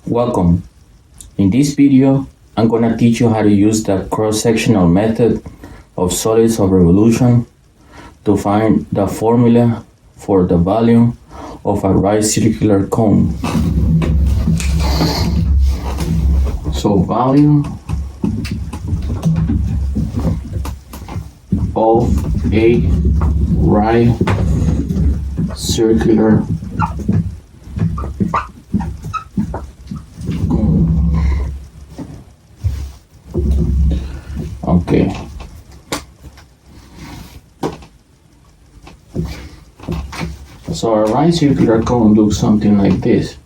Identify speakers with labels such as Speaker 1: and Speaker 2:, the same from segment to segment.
Speaker 1: Welcome. In this video, I'm going to teach you how to use the cross-sectional method of solids of revolution to find the formula for the volume of a right circular cone. So volume of a right circular cone. Okay. So a right circular cone looks something like this.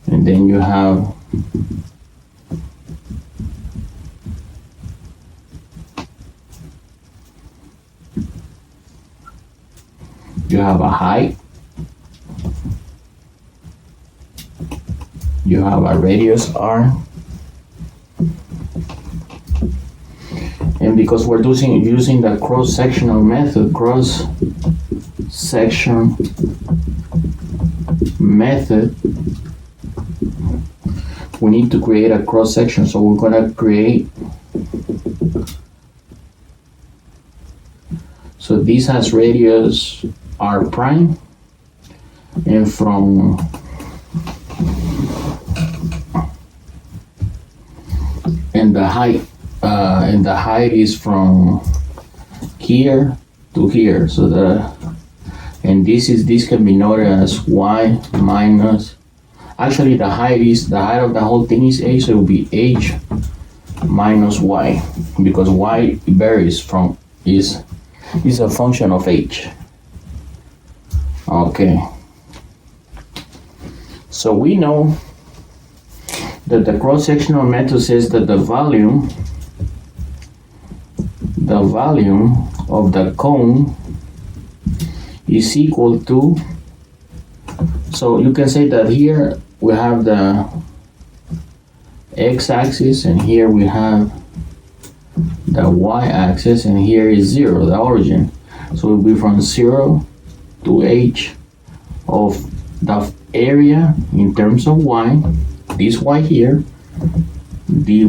Speaker 1: And then you have a height, you have a radius r, and because we're using the cross-sectional method, we need to create a cross-section. So we're going to create, so this has radius r prime, and from the height is from here to here. So this can be noted as y minus, actually the height of the whole thing is h, so it will be h minus y, because y varies from is a function of h. Okay, so we know that the cross-sectional method says that the volume of the cone is equal to, so you can say that here we have the x-axis, and here we have the y-axis, and here is 0, the origin. So it will be from 0 to h of the area in terms of y, this y here, dy.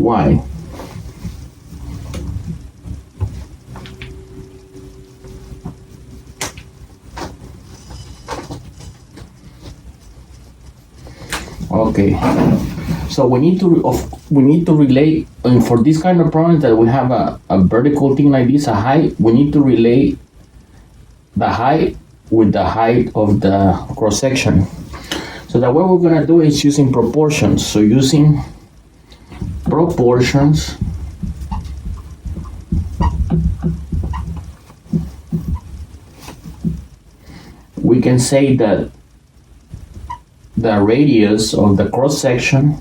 Speaker 1: Okay, so we need to relate, and for this kind of problem that we have a vertical thing like this, a height, we need to relate the height with the height of the cross section. So that what we're going to do is using proportions. So using proportions, we can say that the radius of the cross section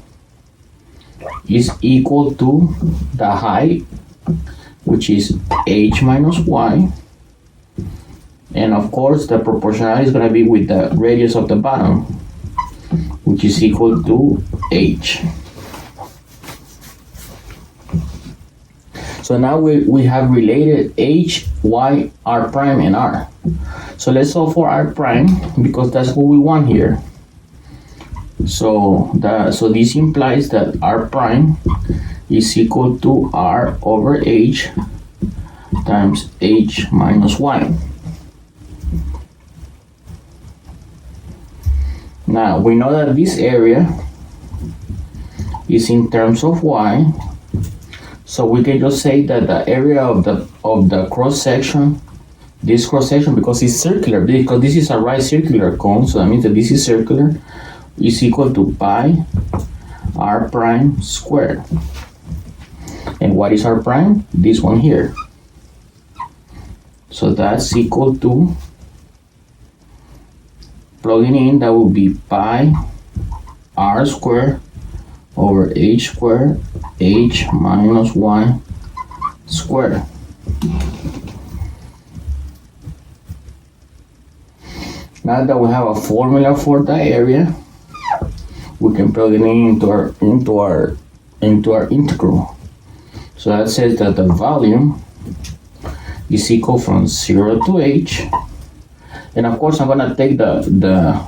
Speaker 1: is equal to the height, which is h minus y, and of course the proportionality is going to be with the radius of the bottom, which is equal to h. So now we have related h, y, r prime, and r. So let's solve for r prime, because that's what we want here. So this implies that r prime is equal to r over h times h minus y. Now we know that this area is in terms of y, so we can just say that the area of the cross section, this cross section, because it's circular, because this is a right circular cone, so that means that this is circular, is equal to pi r prime squared. And what is r prime? This one here. So that's equal to, plugging in, that will be pi r squared over h squared, h minus y squared. Now that we have a formula for the area, we can plug it into our integral. So that says that the volume is equal from 0 to h. And of course, I'm gonna take the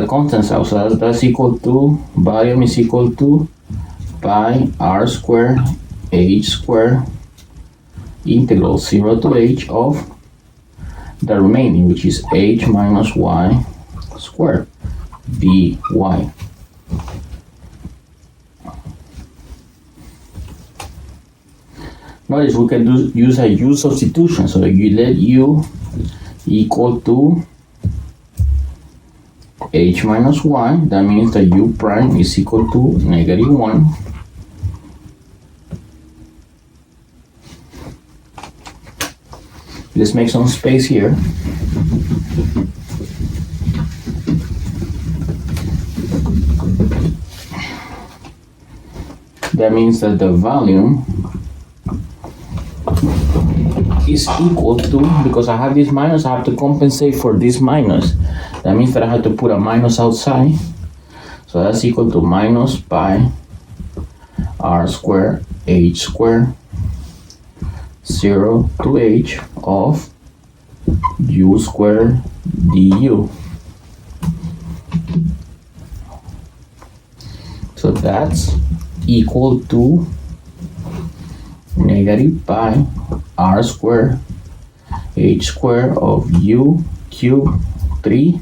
Speaker 1: constants out. So that's equal to, volume is equal to pi r squared h squared integral 0 to h of the remaining, which is h minus y squared dy. Notice we can use a u substitution. So you let u equal to h minus y, that means that u prime is equal to -1. Let's make some space here. That means that the volume is equal to, because I have this minus, I have to compensate for this minus. That means that I have to put a minus outside. So that's equal to minus pi r squared h squared 0 to h of u squared du. So that's equal to negative pi r squared h squared of u cubed 3.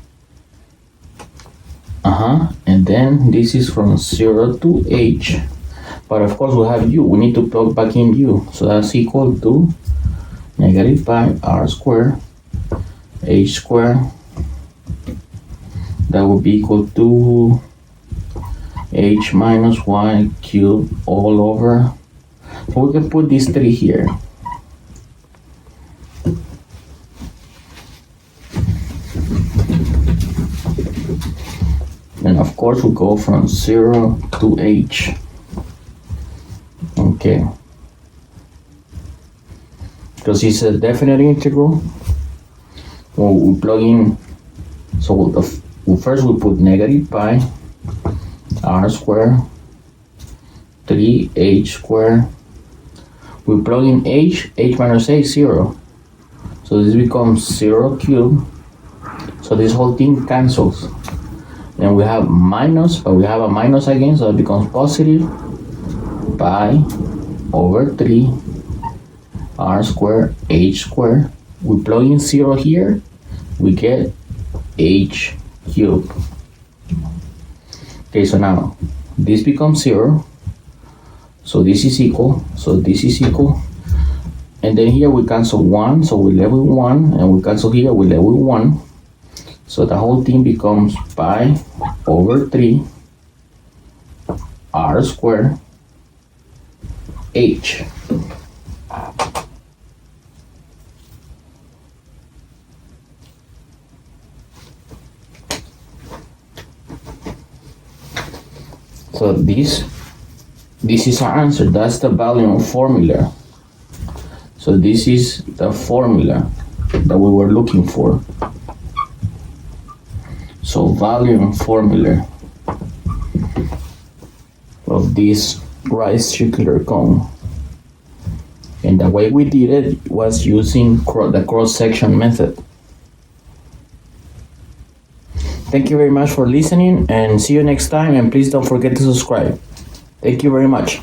Speaker 1: And then this is from 0 to h. But of course we have u, we need to plug back in u. So that's equal to negative pi r squared h squared. That would be equal to h minus y cubed all over. So we can put these 3 here. And of course we go from 0 to h. Okay. Because it's a definite integral. Well, we plug in, so first we put negative pi r squared 3h squared. We plug in h minus h, 0. So this becomes 0 cubed. So this whole thing cancels. And we have minus, but we have a minus again, so it becomes positive pi over 3 r squared h squared. We plug in 0 here, we get h cubed. Okay, so now this becomes 0. So this is equal, so this is equal. And then here we cancel 1, so we left with 1, and we cancel here, we left with 1. So the whole thing becomes pi over 3 r squared h. So this is our answer. That's the volume formula. So this is the formula that we were looking for. So volume formula of this right circular cone. And the way we did it was using the cross-section method. Thank you very much for listening, and see you next time, and please don't forget to subscribe. Thank you very much.